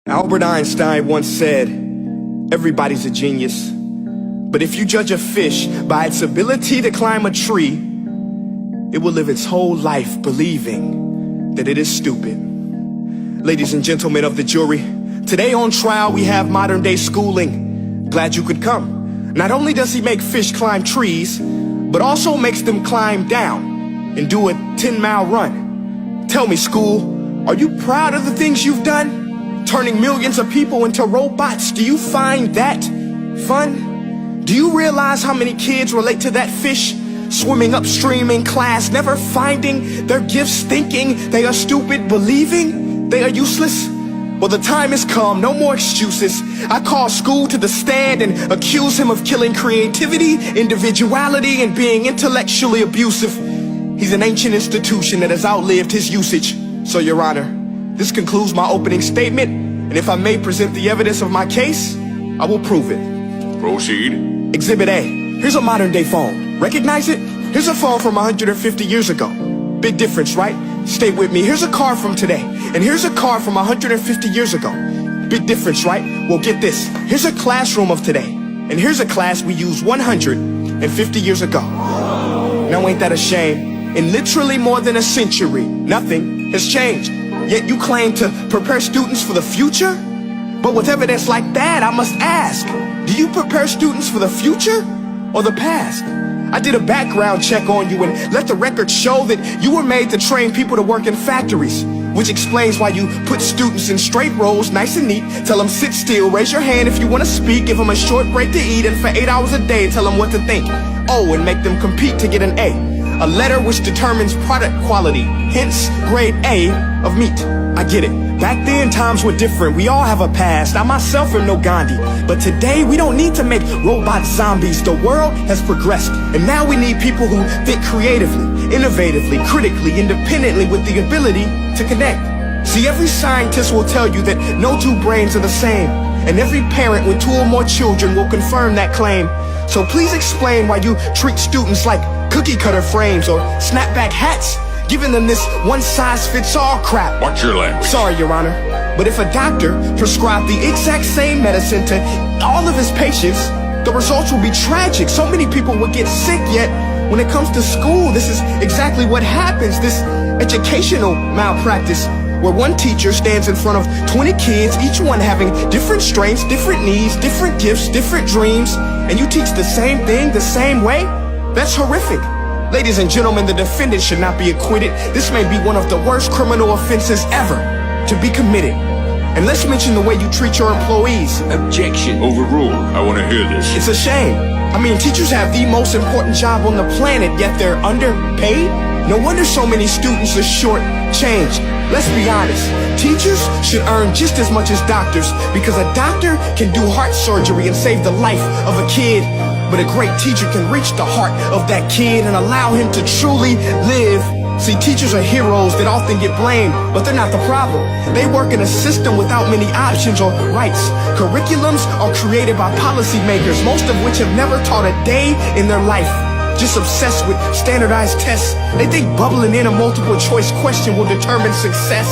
Albert Einstein once said, everybody's a genius, but if you judge a fish by its ability to climb a tree, it will live its whole life believing that it is stupid. Ladies and gentlemen of the jury, today on trial we have modern day schooling. Glad you could come. Not only does he make fish climb trees, but also makes them climb down and do a 10-mile run. Tell me, school, are you proud of the things you've done? Turning millions of people into robots, do you find that fun? Do you realize how many kids relate to that fish swimming upstream in class, never finding their gifts, thinking they are stupid, believing they are useless? Well, the time has come, no more excuses. I call school to the stand and accuse him of killing creativity, individuality, and being intellectually abusive. He's an ancient institution that has outlived his usage. So, Your Honor, this concludes my opening statement, and if I may present the evidence of my case, I will prove it. Proceed. Exhibit A. Here's a modern day phone. Recognize it? Here's a phone from 150 years ago. Big difference, right? Stay with me. Here's a car from today, and here's a car from 150 years ago. Big difference, right? Well, get this. Here's a classroom of today, and here's a class we used 150 years ago. Now ain't that a shame? In literally more than a century, nothing has changed. Yet you claim to prepare students for the future? But with evidence like that, I must ask, do you prepare students for the future or the past? I did a background check on you and let the record show that you were made to train people to work in factories, which explains why you put students in straight rows, nice and neat, tell them sit still, raise your hand if you want to speak, give them a short break to eat, and for 8 hours a day tell them what to think. Oh, and make them compete to get an A letter which determines product quality, hence grade A of meat. I get it. Back then, times were different. We all have a past. I myself am no Gandhi. But today, we don't need to make robot zombies. The world has progressed. And now we need people who think creatively, innovatively, critically, independently, with the ability to connect. See, every scientist will tell you that no two brains are the same. And every parent with 2 or more children will confirm that claim. So please explain why you treat students like cookie cutter frames or snapback hats, giving them this one-size-fits-all crap. Watch your language. Sorry, Your Honor, but if a doctor prescribed the exact same medicine to all of his patients, the results will be tragic. So many people will get sick, yet when it comes to school, this is exactly what happens. This educational malpractice, where one teacher stands in front of 20 kids, each one having different strengths, different needs, different gifts, different dreams, and you teach the same thing the same way? That's horrific. Ladies and gentlemen, the defendant should not be acquitted. This may be one of the worst criminal offenses ever to be committed. And let's mention the way you treat your employees. Objection. Overruled. I want to hear this. It's a shame. I mean, teachers have the most important job on the planet, yet they're underpaid? No wonder so many students are short-changed. Let's be honest. Teachers should earn just as much as doctors, because a doctor can do heart surgery and save the life of a kid. But a great teacher can reach the heart of that kid and allow him to truly live. See, teachers are heroes that often get blamed, but they're not the problem. They work in a system without many options or rights. Curriculums are created by policymakers, most of which have never taught a day in their life. Just obsessed with standardized tests. They think bubbling in a multiple choice question will determine success.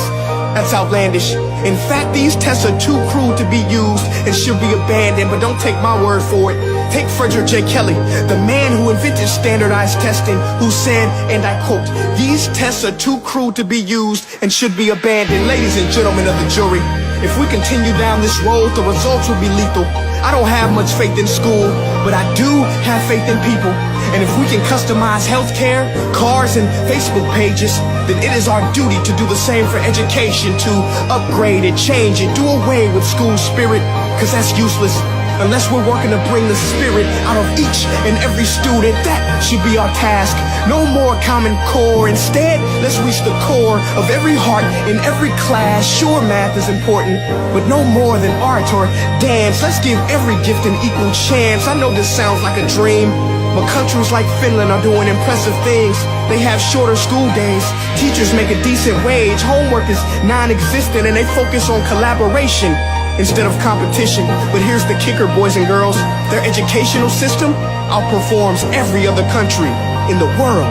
That's outlandish. In fact, these tests are too cruel to be used and should be abandoned, but don't take my word for it. Take Frederick J. Kelly, the man who invented standardized testing, who said, and I quote, "These tests are too cruel to be used and should be abandoned." Ladies and gentlemen of the jury, if we continue down this road, the results will be lethal. I don't have much faith in school, but I do have faith in people. And if we can customize healthcare, cars, and Facebook pages, then it is our duty to do the same for education, to upgrade it, change it, do away with school spirit, because that's useless. Unless we're working to bring the spirit out of each and every student, that should be our task. No more Common Core. Instead, let's reach the core of every heart in every class. Sure, math is important, but no more than art or dance. Let's give every gift an equal chance. I know this sounds like a dream, but countries like Finland are doing impressive things. They have shorter school days, teachers make a decent wage, homework is non-existent, and they focus on collaboration instead of competition. But here's the kicker, boys and girls. Their educational system outperforms every other country in the world.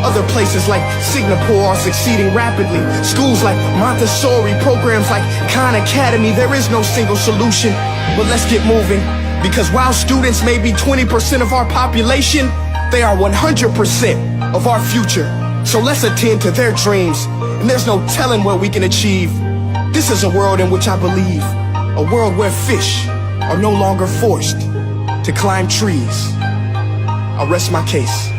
Other places like Singapore are succeeding rapidly. Schools like Montessori, programs like Khan Academy. There is no single solution, but let's get moving. Because while students may be 20% of our population, they are 100% of our future. So let's attend to their dreams, and there's no telling what we can achieve. This is a world in which I believe, a world where fish are no longer forced to climb trees. I'll rest my case.